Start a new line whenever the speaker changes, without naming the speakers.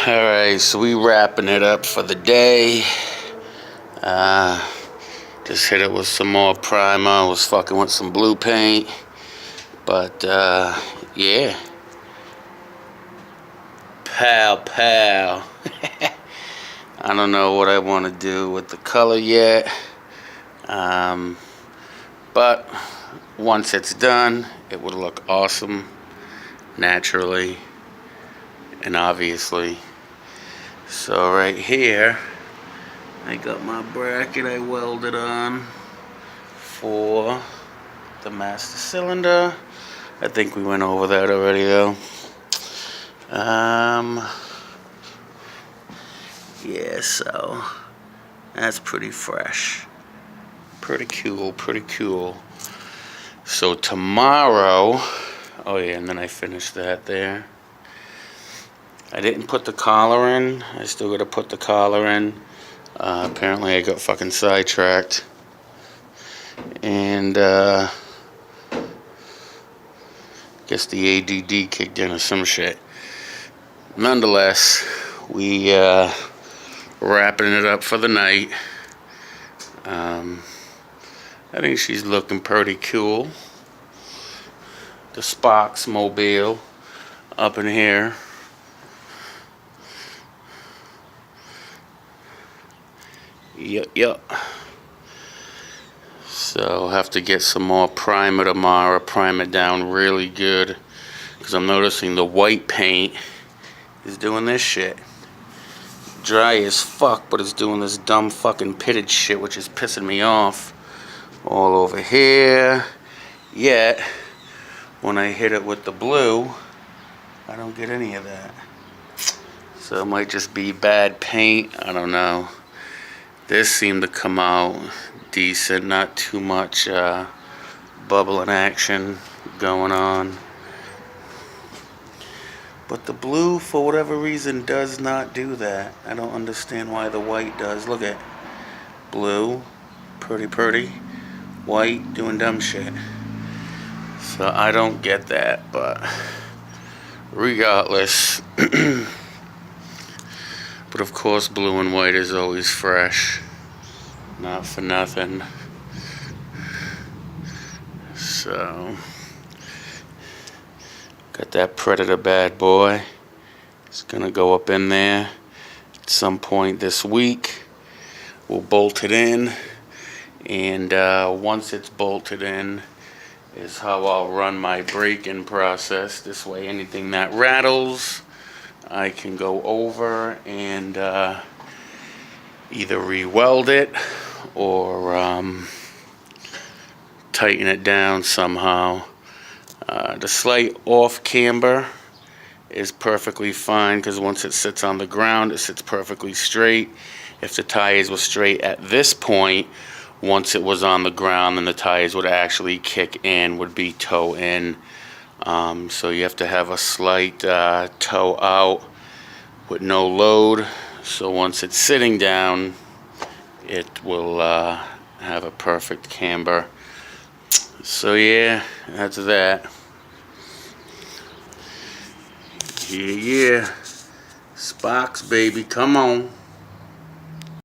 Alright, so we wrapping it up for the day. Just hit it with some more primer. Was fucking with some blue paint. But, yeah. Pow. I don't know what I want to do with the color yet. But once it's done, it would look awesome. Naturally. And obviously. So right here, I got my bracket I welded on for the master cylinder. I think we went over that already though. Yeah, so that's pretty fresh. Pretty cool. So tomorrow, oh yeah, and then I finished that there. I didn't put the collar in. I still got to put the collar in. Apparently I got fucking sidetracked. And guess the ADD kicked in or some shit. Nonetheless, we wrapping it up for the night. I think she's looking pretty cool. The Sparks mobile up in here. Yup. So have to get some more primer tomorrow. Prime it down really good, because I'm noticing the white paint is doing this shit. Dry as fuck, but it's doing this dumb fucking pitted shit, which is pissing me off. All over here. Yet when I hit it with the blue, I don't get any of that. So it might just be bad paint. I don't know. This seemed to come out decent, not too much bubbling action going on. But the blue, for whatever reason, does not do that. I don't understand why the white does. Look at blue, pretty. White, doing dumb shit. So I don't get that, but regardless. But of course, blue and white is always fresh. Not for nothing. So, got that Predator bad boy. It's gonna go up in there at some point this week. We'll bolt it in. And once it's bolted in is how I'll run my break-in process. This way, anything that rattles, I can go over and either re-weld it or tighten it down somehow. The slight off camber is perfectly fine, because once it sits on the ground, it sits perfectly straight. If the tires were straight at this point, once it was on the ground, then the tires would actually kick in, would be toe in. So you have to have a slight toe out with no load. So once it's sitting down, it will have a perfect camber. So yeah, that's that. Yeah. Sparks, baby, come on.